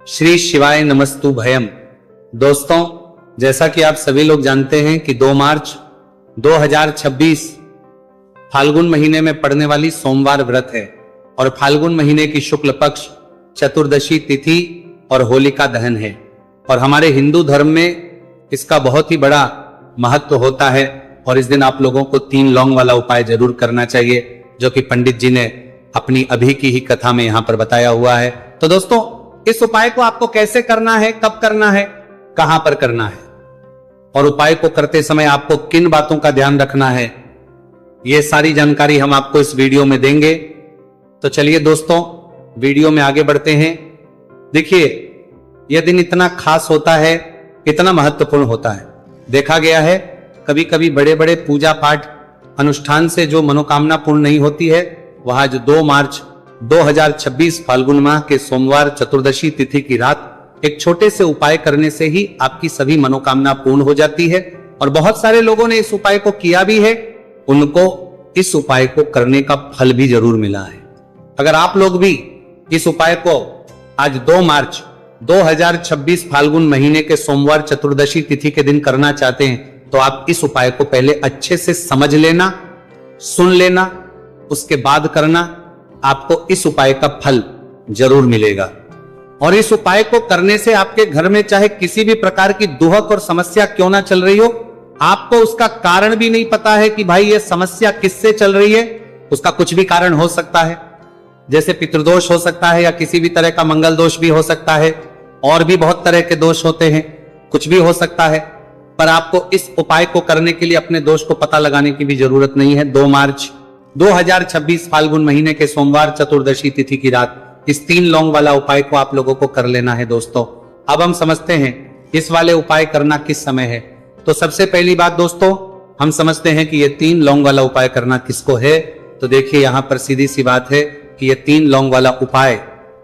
श्री शिवाय नमस्तु भयम। दोस्तों, जैसा कि आप सभी लोग जानते हैं कि 2 मार्च 2026 फाल्गुन महीने में पड़ने वाली सोमवार व्रत है और फाल्गुन महीने की शुक्ल पक्ष चतुर्दशी तिथि और होलिका दहन है। और हमारे हिंदू धर्म में इसका बहुत ही बड़ा महत्व होता है और इस दिन आप लोगों को 3 लौंग वाला उपाय जरूर करना चाहिए, जो कि पंडित जी ने अपनी अभी की ही कथा में यहां पर बताया हुआ है। तो दोस्तों, इस उपाय को आपको कैसे करना है, कब करना है, कहां पर करना है और उपाय को करते समय आपको किन बातों का ध्यान रखना है, यह सारी जानकारी हम आपको इस वीडियो में देंगे। तो चलिए दोस्तों, वीडियो में आगे बढ़ते हैं। देखिए, यह दिन इतना खास होता है, इतना महत्वपूर्ण होता है। देखा गया है कभी कभी बड़े बड़े पूजा पाठ अनुष्ठान से जो मनोकामना पूर्ण नहीं होती है, वह जो 2 मार्च 2026 फाल्गुन माह के सोमवार चतुर्दशी तिथि की रात एक छोटे से उपाय करने से ही आपकी सभी मनोकामना पूर्ण हो जाती है। और बहुत सारे लोगों ने इस उपाय को किया भी है, उनको इस उपाय को करने का फल भी जरूर मिला है। अगर आप लोग भी इस उपाय को आज 2 मार्च 2026 फाल्गुन महीने के सोमवार चतुर्दशी तिथि के दिन करना चाहते हैं, तो आप इस उपाय को पहले अच्छे से समझ लेना, सुन लेना, उसके बाद करना। आपको इस उपाय का फल जरूर मिलेगा। और इस उपाय को करने से आपके घर में चाहे किसी भी प्रकार की दुहक और समस्या क्यों ना चल रही हो, आपको उसका कारण भी नहीं पता है कि भाई ये समस्या किससे चल रही है। उसका कुछ भी कारण हो सकता है, जैसे पितृदोष हो सकता है या किसी भी तरह का मंगल दोष भी हो सकता है, और भी बहुत तरह के दोष होते हैं, कुछ भी हो सकता है। पर आपको इस उपाय को करने के लिए अपने दोष को पता लगाने की भी जरूरत नहीं है। 2 मार्च 2026 फाल्गुन महीने के सोमवार चतुर्दशी तिथि की रात इस 3 लौंग वाला उपाय को आप लोगों को कर लेना है। दोस्तों, अब हम समझते हैं इस वाले उपाय करना किस समय है। तो सबसे पहली बात दोस्तों, हम समझते हैं कि ये 3 लौंग वाला उपाय करना किसको है। तो देखिए, यहां पर सीधी सी बात है कि ये 3 लौंग वाला उपाय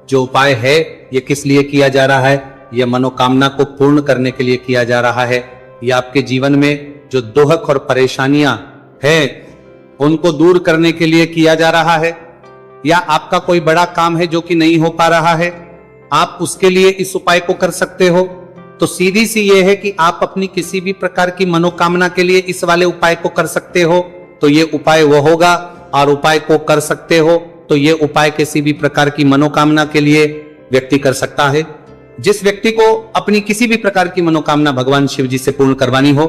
जो उपाय है, ये किस लिए किया जा रहा है। यह मनोकामना को पूर्ण करने के लिए किया जा रहा है। यह आपके जीवन में जो दुहक और परेशानियां हैं उनको दूर करने के लिए किया जा रहा है, या आपका कोई बड़ा काम है जो कि नहीं हो पा रहा है, आप उसके लिए इस उपाय को कर सकते हो। तो सीधी सी ये है कि आप अपनी किसी भी प्रकार की मनोकामना के लिए इस वाले उपाय को कर सकते हो, तो ये उपाय वो होगा। और उपाय को कर सकते हो तो ये उपाय किसी भी प्रकार की मनोकामना के लिए व्यक्ति कर सकता है। जिस व्यक्ति को अपनी किसी भी प्रकार की मनोकामना भगवान शिव जी से पूर्ण करवानी हो,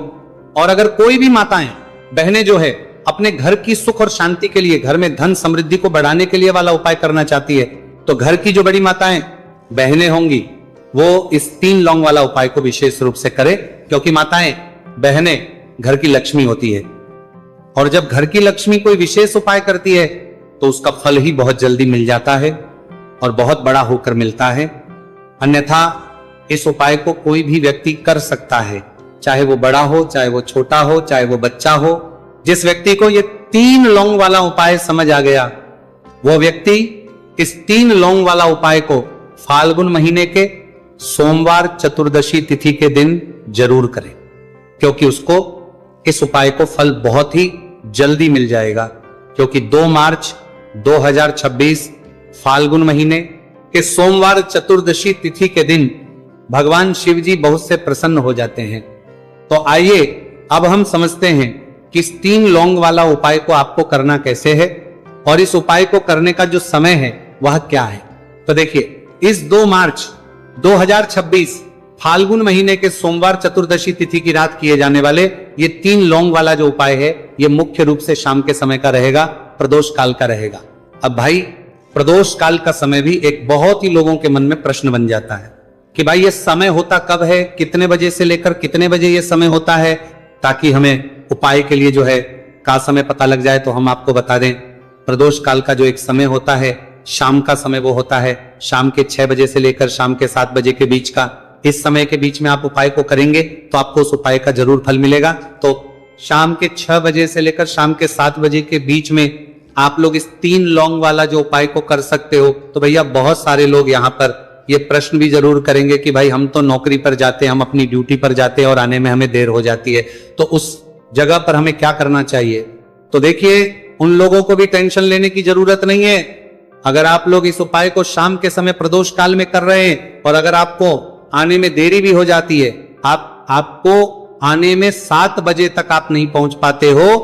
और अगर कोई भी माताएं बहनें जो है अपने घर की सुख और शांति के लिए, घर में धन समृद्धि को बढ़ाने के लिए वाला उपाय करना चाहती है, तो घर की जो बड़ी माताएं बहनें होंगी वो इस 3 लौंग वाला उपाय को विशेष रूप से करें, क्योंकि माताएं बहनें घर की लक्ष्मी होती है। और जब घर की लक्ष्मी कोई विशेष उपाय करती है तो उसका फल ही बहुत जल्दी मिल जाता है और बहुत बड़ा होकर मिलता है। अन्यथा इस उपाय को कोई भी व्यक्ति कर सकता है, चाहे वो बड़ा हो, चाहे वो छोटा हो, चाहे वो बच्चा हो। जिस व्यक्ति को ये 3 लौंग वाला उपाय समझ आ गया, वो व्यक्ति इस 3 लौंग वाला उपाय को फाल्गुन महीने के सोमवार चतुर्दशी तिथि के दिन जरूर करे, क्योंकि उसको इस उपाय को फल बहुत ही जल्दी मिल जाएगा। क्योंकि 2 मार्च 2026 फाल्गुन महीने के सोमवार चतुर्दशी तिथि के दिन भगवान शिव जी बहुत से प्रसन्न हो जाते हैं। तो आइए अब हम समझते हैं कि इस 3 लौंग वाला उपाय को आपको करना कैसे है और इस उपाय को करने का जो समय है वह क्या है। तो देखिए, इस 2 मार्च 2026 फाल्गुन महीने के सोमवार चतुर्दशी तिथि की रात किए जाने वाले ये 3 लौंग वाला जो उपाय है, ये मुख्य रूप से शाम के समय का रहेगा, प्रदोष काल का रहेगा। अब भाई, प्रदोष काल का समय भी एक बहुत ही लोगों के मन में प्रश्न बन जाता है कि भाई ये समय होता कब है, कितने बजे से लेकर कितने बजे ये समय होता है, ताकि हमें उपाय के लिए जो है का समय पता लग जाए। तो हम आपको बता दें, प्रदोष काल का जो एक समय होता है, शाम का समय वो होता है शाम के 6 बजे से लेकर शाम के 7 बजे के बीच का। इस समय के बीच में आप उपाय को करेंगे तो आपको उस उपाय का जरूर फल मिलेगा। तो शाम के 6 बजे से लेकर शाम के 7 बजे के बीच में आप लोग इस 3 लौंग वाला जो उपाय को कर सकते हो। तो भैया, बहुत सारे लोग यहाँ पर ये प्रश्न भी जरूर करेंगे कि भाई हम तो नौकरी पर जाते हैं, हम अपनी ड्यूटी पर जाते हैं और आने में हमें देर हो जाती है, तो उस जगह पर हमें क्या करना चाहिए। तो देखिए, उन लोगों को भी टेंशन लेने की जरूरत नहीं है। अगर आप लोग इस उपाय को शाम के समय प्रदोष काल में कर रहे हैं और अगर आपको आने में देरी भी हो जाती है, आपको आने में 7 बजे तक आप नहीं पहुंच पाते हो,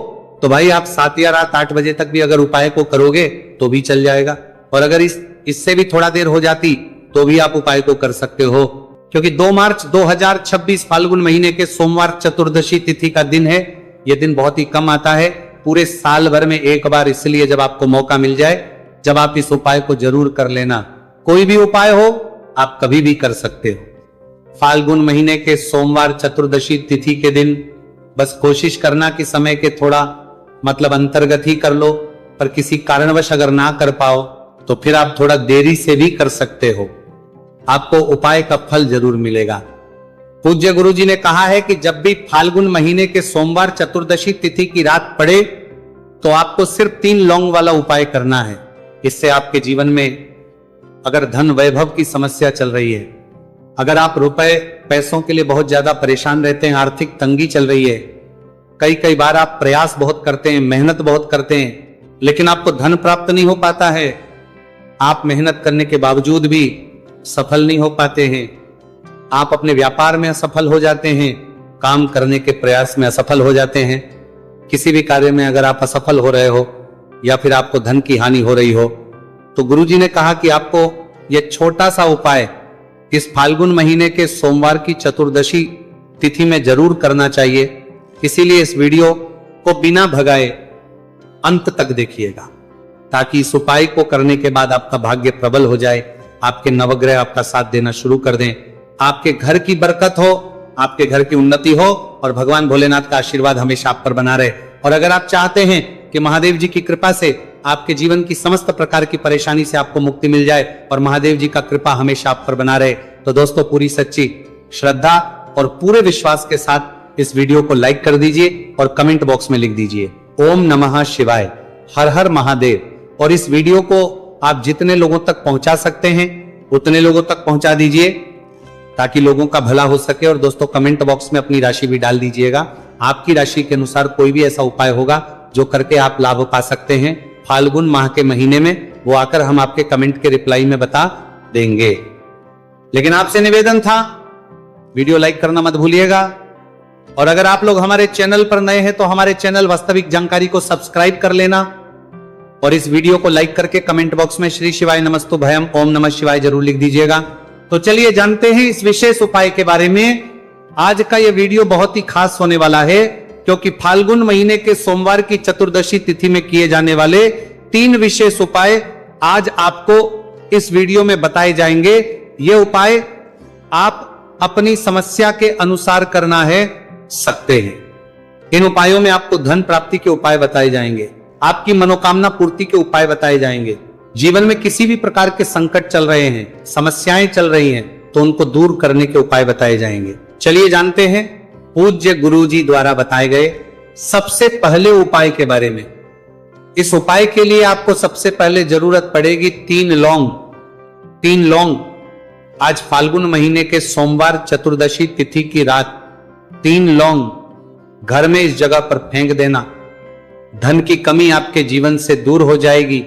तो भाई आप 7 या रात 8 बजे तक भी अगर उपाय को करोगे तो भी चल जाएगा। और अगर इससे भी थोड़ा देर हो जाती तो भी आप उपाय को कर सकते हो, क्योंकि 2 मार्च 2026 फाल्गुन महीने के सोमवार चतुर्दशी तिथि का दिन है। यह दिन बहुत ही कम आता है, पूरे साल भर में एक बार, इसलिए जब आपको मौका मिल जाए जब आप इस उपाय को जरूर कर लेना। कोई भी उपाय हो आप कभी भी कर सकते हो। फाल्गुन महीने के सोमवार चतुर्दशी तिथि के दिन बस कोशिश करना कि समय के थोड़ा अंतर्गत ही कर लो, पर किसी कारणवश अगर ना कर पाओ तो फिर आप थोड़ा देरी से भी कर सकते हो, आपको उपाय का फल जरूर मिलेगा। पूज्य गुरु जी ने कहा है कि जब भी फाल्गुन महीने के सोमवार चतुर्दशी तिथि की रात पड़े तो आपको सिर्फ 3 लौंग वाला उपाय करना है। इससे आपके जीवन में अगर धन वैभव की समस्या चल रही है, अगर आप रुपए पैसों के लिए बहुत ज्यादा परेशान रहते हैं, आर्थिक तंगी चल रही है, कई बार आप प्रयास बहुत करते हैं, मेहनत बहुत करते हैं, लेकिन आपको धन प्राप्त नहीं हो पाता है, आप मेहनत करने के बावजूद भी सफल नहीं हो पाते हैं, आप अपने व्यापार में असफल हो जाते हैं, काम करने के प्रयास में असफल हो जाते हैं, किसी भी कार्य में अगर आप असफल हो रहे हो या फिर आपको धन की हानि हो रही हो, तो गुरुजी ने कहा कि आपको यह छोटा सा उपाय इस फाल्गुन महीने के सोमवार की चतुर्दशी तिथि में जरूर करना चाहिए। इसीलिए इस वीडियो को बिना भगाए अंत तक देखिएगा, ताकि इस उपाय को करने के बाद आपका भाग्य प्रबल हो जाए, आपके नवग्रह आपका साथ देना शुरू कर दें, आपके घर की बरकत हो, आपके घर की उन्नति हो और भगवान भोलेनाथ का आशीर्वाद हमेशा आप पर बना रहे। और अगर आप चाहते हैं कि महादेव जी की कृपा से आपके जीवन की समस्त प्रकार की परेशानी से आपको मुक्ति मिल जाए और महादेव जी का कृपा हमेशा आप पर बना रहे, तो दोस्तों पूरी सच्ची श्रद्धा और पूरे विश्वास के साथ इस वीडियो को लाइक कर दीजिए और कमेंट बॉक्स में लिख दीजिए ओम नमः शिवाय, हर हर महादेव। और इस वीडियो को आप जितने लोगों तक पहुंचा सकते हैं उतने लोगों तक पहुंचा दीजिए, ताकि लोगों का भला हो सके। और दोस्तों कमेंट बॉक्स में अपनी राशि भी डाल दीजिएगा, आपकी राशि के अनुसार कोई भी ऐसा उपाय होगा जो करके आप लाभ पा सकते हैं फाल्गुन माह के महीने में, वो आकर हम आपके कमेंट के रिप्लाई में बता देंगे। लेकिन आपसे निवेदन था, वीडियो लाइक करना मत भूलिएगा। और अगर आप लोग हमारे चैनल पर नए हैं तो हमारे चैनल वास्तविक जानकारी को सब्सक्राइब कर लेना और इस वीडियो को लाइक करके कमेंट बॉक्स में श्री शिवाय नमस्तु भयम ओम नमः शिवाय जरूर लिख दीजिएगा। तो चलिए जानते हैं इस विशेष उपाय के बारे में। आज का यह वीडियो बहुत ही खास होने वाला है, क्योंकि फाल्गुन महीने के सोमवार की चतुर्दशी तिथि में किए जाने वाले 3 विशेष उपाय आज आपको इस वीडियो में बताए जाएंगे। ये उपाय आप अपनी समस्या के अनुसार करना है सकते हैं। इन उपायों में आपको धन प्राप्ति के उपाय बताए जाएंगे, आपकी मनोकामना पूर्ति के उपाय बताए जाएंगे। जीवन में किसी भी प्रकार के संकट चल रहे हैं, समस्याएं चल रही हैं, तो उनको दूर करने के उपाय बताए जाएंगे। चलिए जानते हैं पूज्य गुरुजी द्वारा बताए गए सबसे पहले उपाय के बारे में। इस उपाय के लिए आपको सबसे पहले जरूरत पड़ेगी 3 लौंग। 3 लौंग आज फाल्गुन महीने के सोमवार चतुर्दशी तिथि की रात 3 लौंग घर में इस जगह पर फेंक देना। धन की कमी आपके जीवन से दूर हो जाएगी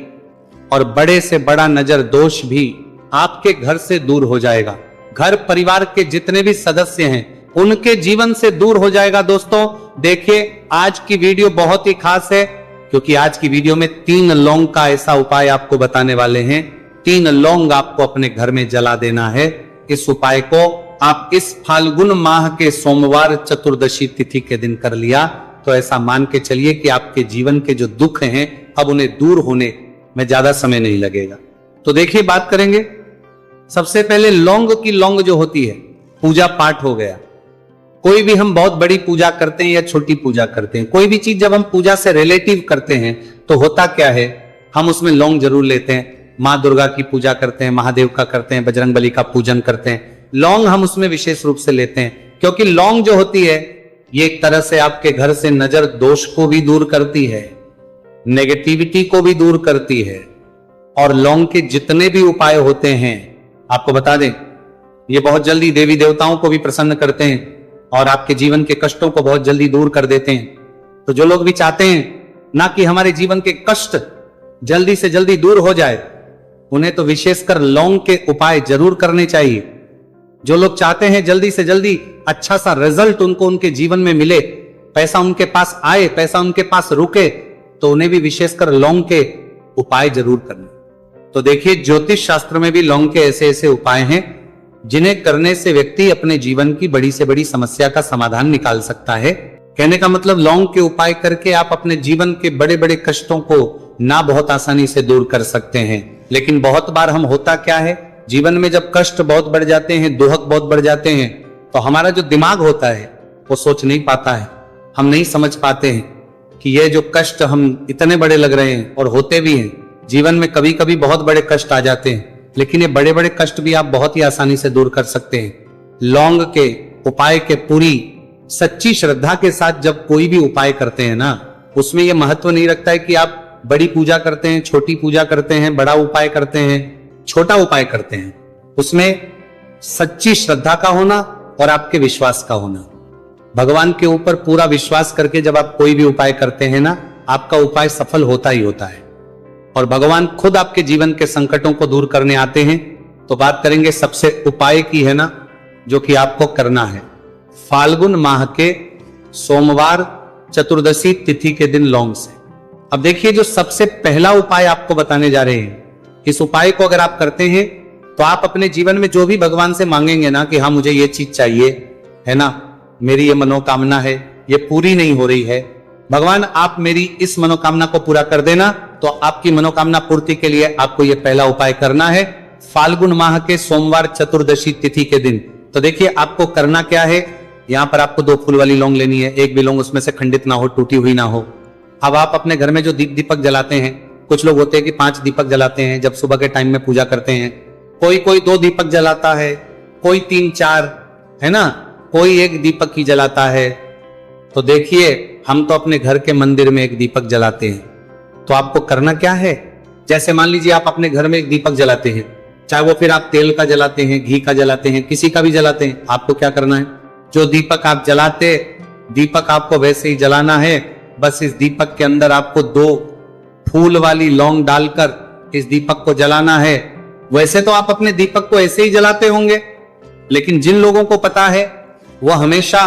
और बड़े से बड़ा नजर दोष भी आपके घर से दूर हो जाएगा। घर परिवार के जितने भी सदस्य हैं उनके जीवन से दूर हो जाएगा। दोस्तों देखिए आज की वीडियो बहुत ही खास है, क्योंकि आज की वीडियो में 3 लौंग का ऐसा उपाय आपको बताने वाले हैं। 3 लौंग आपको अपने घर में जला देना है। इस उपाय को आप इस फाल्गुन माह के सोमवार चतुर्दशी तिथि के दिन कर लिया तो ऐसा मान के चलिए कि आपके जीवन के जो दुख हैं अब उन्हें दूर होने में ज्यादा समय नहीं लगेगा। तो देखिए बात करेंगे। सबसे पहले लौंग की लौंग जो होती है, पूजा पाठ हो गया। कोई भी हम बहुत बड़ी पूजा करते हैं या छोटी पूजा करते हैं, कोई भी चीज जब हम पूजा से रिलेटिव करते हैं तो होता क्या है, हम उसमें लौंग जरूर लेते हैं। माँ दुर्गा की पूजा करते हैं, महादेव का करते हैं, बजरंगबली का पूजन करते हैं, लौंग हम उसमें विशेष रूप से लेते हैं, क्योंकि लौंग जो होती है ये एक तरह से आपके घर से नजर दोष को भी दूर करती है, नेगेटिविटी को भी दूर करती है। और लौंग के जितने भी उपाय होते हैं आपको बता दें, ये बहुत जल्दी देवी देवताओं को भी प्रसन्न करते हैं और आपके जीवन के कष्टों को बहुत जल्दी दूर कर देते हैं। तो जो लोग भी चाहते हैं ना कि हमारे जीवन के कष्ट जल्दी से जल्दी दूर हो जाए, उन्हें तो विशेषकर लौंग के उपाय जरूर करने चाहिए। जो लोग चाहते हैं जल्दी से जल्दी अच्छा सा रिजल्ट उनको उनके जीवन में मिले, पैसा उनके पास आए, पैसा उनके पास रुके, तो उन्हें भी विशेषकर लौंग के उपाय जरूर करने। तो देखिए, ज्योतिष शास्त्र में भी लौंग के ऐसे ऐसे उपाय हैं जिन्हें करने से व्यक्ति अपने जीवन की बड़ी से बड़ी समस्या का समाधान निकाल सकता है। कहने का मतलब लौंग के उपाय करके आप अपने जीवन के बड़े बड़े कष्टों को ना बहुत आसानी से दूर कर सकते हैं। लेकिन बहुत बार हम होता क्या है, जीवन में जब कष्ट बहुत बढ़ जाते हैं, दुहक बहुत बढ़ जाते हैं, तो हमारा जो दिमाग होता है वो सोच नहीं पाता है, हम नहीं समझ पाते हैं कि ये जो कष्ट हम इतने बड़े लग रहे हैं, और होते भी हैं जीवन में कभी कभी बहुत बड़े कष्ट आ जाते हैं, लेकिन ये बड़े बड़े कष्ट भी आप बहुत ही आसानी से दूर कर सकते हैं। लौंग के उपाय के पूरी सच्ची श्रद्धा के साथ जब कोई भी उपाय करते हैं ना, उसमें यह महत्व नहीं रखता है कि आप बड़ी पूजा करते हैं, छोटी पूजा करते हैं, बड़ा उपाय करते हैं, छोटा उपाय करते हैं। उसमें सच्ची श्रद्धा का होना और आपके विश्वास का होना। भगवान के ऊपर पूरा विश्वास करके जब आप कोई भी उपाय करते हैं ना, आपका उपाय सफल होता ही होता है, और भगवान खुद आपके जीवन के संकटों को दूर करने आते हैं। तो बात करेंगे सबसे उपाय की, है ना, जो कि आपको करना है फाल्गुन माह के सोमवार चतुर्दशी तिथि के दिन लौंग से। अब देखिए, जो सबसे पहला उपाय आपको बताने जा रहे हैं, इस उपाय को अगर आप करते हैं तो आप अपने जीवन में जो भी भगवान से मांगेंगे ना कि हाँ मुझे ये चीज चाहिए, है ना, मेरी ये मनोकामना है, ये पूरी नहीं हो रही है, भगवान आप मेरी इस मनोकामना को पूरा कर देना। तो आपकी मनोकामना पूर्ति के लिए आपको ये पहला उपाय करना है फाल्गुन माह के सोमवार चतुर्दशी तिथि के दिन। तो देखिए, आपको करना क्या है, यहां पर आपको 2 फूल वाली लौंग लेनी है, एक भी लौंग उसमें से खंडित ना हो, टूटी हुई ना हो। अब आप अपने घर में जो दीपक जलाते हैं, कुछ लोग होते हैं कि 5 दीपक जलाते हैं जब सुबह के टाइम में पूजा करते हैं, कोई 2 दीपक जलाता है, कोई 3-4, है ना, कोई 1 दीपक ही जलाता है। तो देखिए, हम तो अपने घर के मंदिर में 1 दीपक जलाते हैं। तो आपको करना क्या है, जैसे मान लीजिए आप अपने घर में 1 दीपक जलाते हैं, चाहे वो फिर आप तेल का जलाते हैं, घी का जलाते हैं, किसी का भी जलाते हैं, आपको क्या करना है, जो दीपक आप जलाते, दीपक आपको वैसे ही जलाना है। बस इस दीपक के अंदर आपको 2 फूल वाली लौंग डालकर इस दीपक को जलाना है। वैसे तो आप अपने दीपक को ऐसे ही जलाते होंगे, लेकिन जिन लोगों को पता है वह हमेशा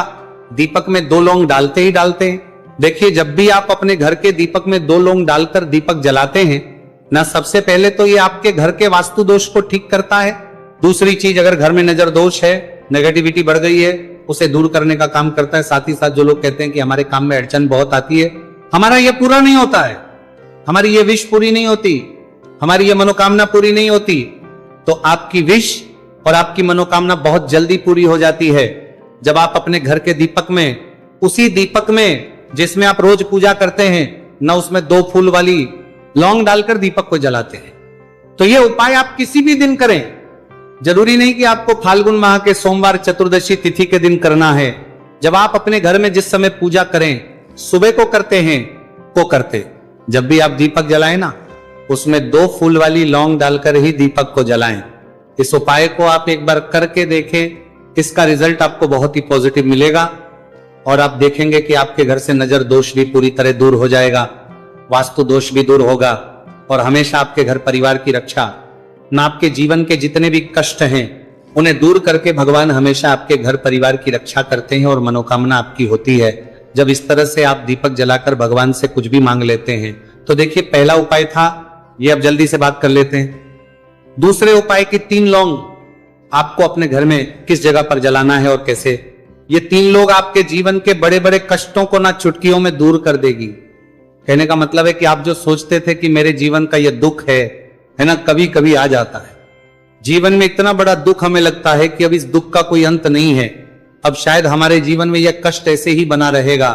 दीपक में 2 लौंग डालते ही डालते हैं। देखिए, जब भी आप अपने घर के दीपक में 2 लौंग डालकर दीपक जलाते हैं ना, सबसे पहले तो ये आपके घर के वास्तु दोष को ठीक करता है। दूसरी चीज, अगर घर में नजर दोष है, नेगेटिविटी बढ़ गई है, उसे दूर करने का काम करता है। साथ ही साथ जो लोग कहते हैं कि हमारे काम में अड़चन बहुत आती है, हमारा ये पूरा नहीं होता है, हमारी ये विश पूरी नहीं होती, हमारी ये मनोकामना पूरी नहीं होती, तो आपकी विश और आपकी मनोकामना बहुत जल्दी पूरी हो जाती है जब आप अपने घर के दीपक में, उसी दीपक में जिसमें आप रोज पूजा करते हैं ना, उसमें 2 फूल वाली लौंग डालकर दीपक को जलाते हैं। तो ये उपाय आप किसी भी दिन करें, जरूरी नहीं कि आपको फाल्गुन माह के सोमवार चतुर्दशी तिथि के दिन करना है। जब आप अपने घर में जिस समय पूजा करें, सुबह को करते हैं, को करते, जब भी आप दीपक जलाएं ना, उसमें 2 फूल वाली लौंग डालकर ही दीपक को जलाएं। इस उपाय को आप एक बार करके देखें, इसका रिजल्ट आपको बहुत ही पॉजिटिव मिलेगा, और आप देखेंगे कि आपके घर से नजर दोष भी पूरी तरह दूर हो जाएगा, वास्तु दोष भी दूर होगा, और हमेशा आपके घर परिवार की रक्षा, ना आपके जीवन के जितने भी कष्ट हैं उन्हें दूर करके भगवान हमेशा आपके घर परिवार की रक्षा करते हैं और मनोकामना आपकी होती है जब इस तरह से आप दीपक जलाकर भगवान से कुछ भी मांग लेते हैं। तो देखिए, पहला उपाय था ये, अब जल्दी से बात कर लेते हैं। दूसरे उपाय की 3 लौंग आपको अपने घर में किस जगह पर जलाना है और कैसे। ये 3 लोग आपके जीवन के बड़े बड़े कष्टों को ना चुटकियों में दूर कर देगी। कहने का मतलब है कि आप जो सोचते थे कि मेरे जीवन का ये दुख है ना, कभी कभी आ जाता है जीवन में इतना बड़ा दुख, हमें लगता है कि अब इस दुख का कोई अंत नहीं है, अब शायद हमारे जीवन में यह कष्ट ऐसे ही बना रहेगा।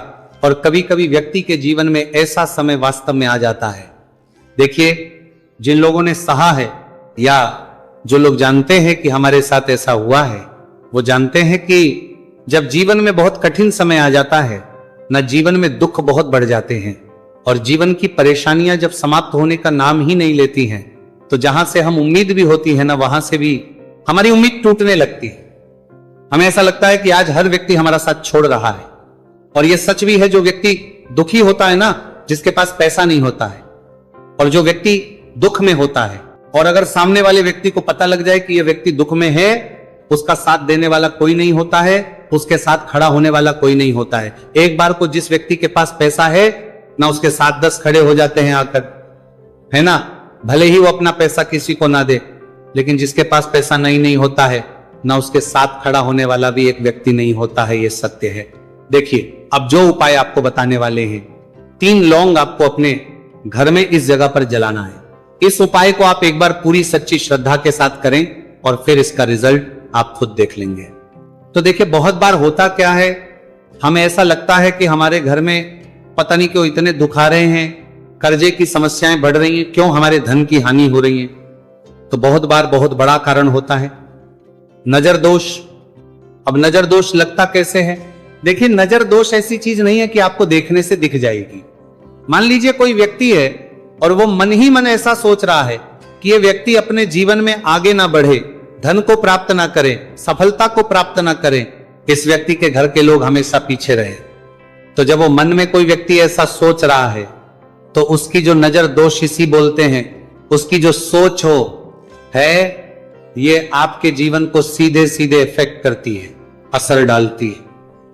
और कभी कभी व्यक्ति के जीवन में ऐसा समय वास्तव में आ जाता है। देखिए, जिन लोगों ने सहा है या जो लोग जानते हैं कि हमारे साथ ऐसा हुआ है, वो जानते हैं कि जब जीवन में बहुत कठिन समय आ जाता है ना, जीवन में दुख बहुत बढ़ जाते हैं, और जीवन की परेशानियां जब समाप्त होने का नाम ही नहीं लेती हैं, तो जहां से हम उम्मीद भी होती है ना, वहां से भी हमारी उम्मीद टूटने लगती है। हमें ऐसा लगता है कि आज हर व्यक्ति हमारा साथ छोड़ रहा है, और यह सच भी है। जो व्यक्ति दुखी होता है ना, जिसके पास पैसा नहीं होता है, और जो व्यक्ति दुख में होता है, और अगर सामने वाले व्यक्ति को पता लग जाए कि यह व्यक्ति दुख में है, उसका साथ देने वाला कोई नहीं होता है, उसके साथ खड़ा होने वाला कोई नहीं होता है। एक बार को जिस व्यक्ति के पास पैसा है ना, उसके साथ 10 खड़े हो जाते हैं आकर, है ना, भले ही वो अपना पैसा किसी को ना दे, लेकिन जिसके पास पैसा नहीं होता है ना, उसके साथ खड़ा होने वाला भी एक व्यक्ति नहीं होता है। ये सत्य है। देखिए, अब जो उपाय आपको बताने वाले हैं, 3 लौंग आपको अपने घर में इस जगह पर जलाना है। इस उपाय को आप एक बार पूरी सच्ची श्रद्धा के साथ करें और फिर इसका रिजल्ट आप खुद देख लेंगे। तो देखिए, बहुत बार होता क्या है, हमें ऐसा लगता है कि हमारे घर में पता नहीं क्यों इतने दुख आ रहे हैं, कर्जे की समस्याएं बढ़ रही हैं, क्यों हमारे धन की हानि हो रही है। तो बहुत बार बहुत बड़ा कारण होता है नजर दोष। अब नजर दोष लगता कैसे है? देखिए, नजर दोष ऐसी चीज नहीं है कि आपको देखने से दिख जाएगी। मान लीजिए कोई व्यक्ति है और वो मन ही मन ऐसा सोच रहा है कि ये व्यक्ति अपने जीवन में आगे ना बढ़े, धन को प्राप्त ना करे, सफलता को प्राप्त ना करे, इस व्यक्ति के घर के लोग हमेशा पीछे रहे। तो जब वो मन में कोई व्यक्ति ऐसा सोच रहा है, तो उसकी जो नजर दोष इसी बोलते हैं, उसकी जो सोच हो है, ये आपके जीवन को सीधे सीधे इफेक्ट करती है, असर डालती है।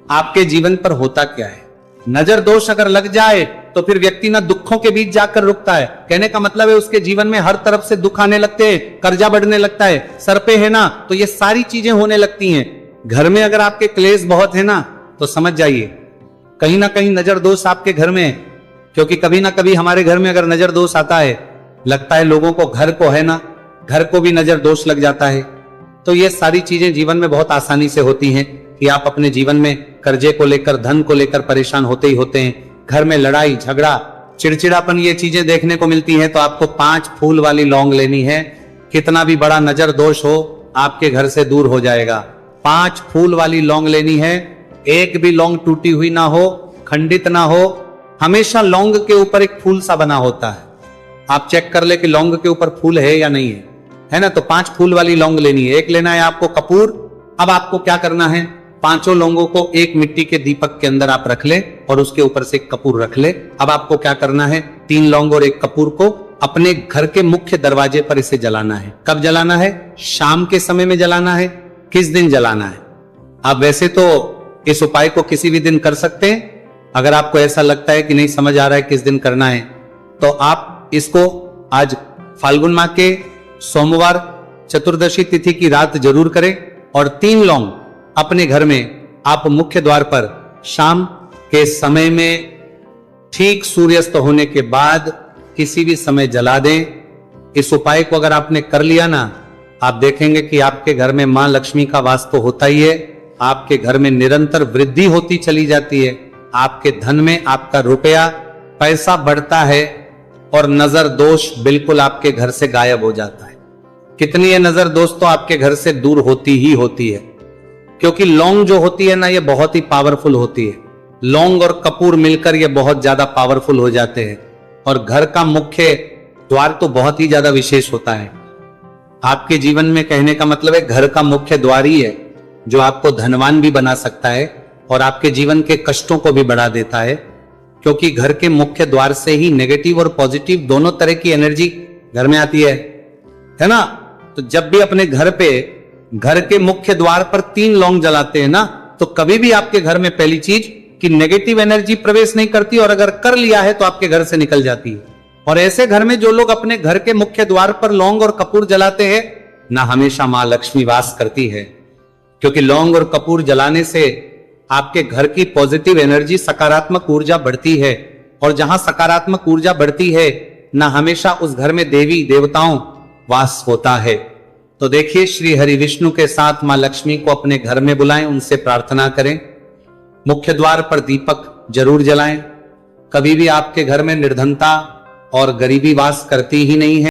आपके जीवन पर होता क्या है, नजर दोष अगर लग जाए तो फिर व्यक्ति ना दुखों के बीच जाकर रुकता है। कहने का मतलब है उसके जीवन में हर तरफ से दुख आने लगते हैं, कर्जा बढ़ने लगता है, सर पे है ना, तो ये सारी चीजें होने लगती हैं। घर में अगर आपके क्लेश बहुत है ना, तो समझ जाइए कहीं ना कहीं नजर दोष आपके घर में है। क्योंकि कभी ना कभी हमारे घर में अगर नजर दोष आता है, लगता है लोगों को, घर को है ना, घर को भी नजर दोष लग जाता है। तो ये सारी चीजें जीवन में बहुत आसानी से होती हैं कि आप अपने जीवन में कर्जे को लेकर, धन को लेकर परेशान होते ही होते हैं। घर में लड़ाई झगड़ा, चिड़चिड़ापन, ये चीजें देखने को मिलती हैं। तो आपको 5 फूल वाली लौंग लेनी है। कितना भी बड़ा नजर दोष हो, आपके घर से दूर हो जाएगा। 5 फूल वाली लौंग लेनी है। एक भी लौंग टूटी हुई ना हो, खंडित ना हो। हमेशा लौंग के ऊपर एक फूल सा बना होता है। आप चेक कर ले कि लौंग के ऊपर फूल है या नहीं है ना। तो 5 फूल वाली लौंग लेनी है। एक लेना है आपको कपूर। अब आपको क्या करना है, 5 लौंगों को एक मिट्टी के दीपक के अंदर आप रख ले और उसके ऊपर से एक कपूर रख ले। अब आपको क्या करना है, 3 लौंग और एक कपूर को अपने घर के मुख्य दरवाजे पर इसे जलाना है। कब जलाना है? शाम के समय में जलाना है। किस दिन जलाना है? आप वैसे तो इस उपाय को किसी भी दिन कर सकते हैं। अगर आपको ऐसा लगता है कि नहीं समझ आ रहा है किस दिन करना है, तो आप इसको आज फाल्गुन माह के सोमवार चतुर्दशी तिथि की रात जरूर करें। और 3 लौंग अपने घर में आप मुख्य द्वार पर शाम के समय में ठीक सूर्यास्त होने के बाद किसी भी समय जला दें। इस उपाय को अगर आपने कर लिया ना, आप देखेंगे कि आपके घर में मां लक्ष्मी का वास तो होता ही है, आपके घर में निरंतर वृद्धि होती चली जाती है। आपके धन में आपका रुपया पैसा बढ़ता है और नजर दोष बिल्कुल आपके घर से गायब हो जाता है। कितनी ये नजर दोष तो आपके घर से दूर होती ही होती है। क्योंकि लौंग जो होती है ना, ये बहुत ही पावरफुल होती है। लौंग और कपूर मिलकर ये बहुत ज्यादा पावरफुल हो जाते हैं। और घर का मुख्य द्वार तो बहुत ही ज्यादा विशेष होता है। आपके जीवन में कहने का मतलब है घर का मुख्य द्वार ही है जो आपको धनवान भी बना सकता है और आपके जीवन के कष्टों को भी बढ़ा देता है। क्योंकि घर के मुख्य द्वार से ही नेगेटिव और पॉजिटिव दोनों तरह की एनर्जी घर में आती है ना। तो जब भी अपने घर पे घर के मुख्य द्वार पर 3 लौंग जलाते हैं ना, तो कभी भी आपके घर में पहली चीज कि नेगेटिव एनर्जी प्रवेश नहीं करती, और अगर कर लिया है तो आपके घर से निकल जाती है। और ऐसे घर में जो लोग अपने घर के मुख्य द्वार पर लौंग और कपूर जलाते हैं ना, हमेशा मां लक्ष्मी वास करती है। क्योंकि लौंग और कपूर जलाने से आपके घर की पॉजिटिव एनर्जी, सकारात्मक ऊर्जा बढ़ती है। और जहां सकारात्मक ऊर्जा बढ़ती है ना, हमेशा उस घर में देवी देवताओं वास होता है। तो देखिए, श्री हरि विष्णु के साथ मां लक्ष्मी को अपने घर में बुलाएं, उनसे प्रार्थना करें। मुख्य द्वार पर दीपक जरूर जलाएं। कभी भी आपके घर में निर्धनता और गरीबी वास करती ही नहीं है।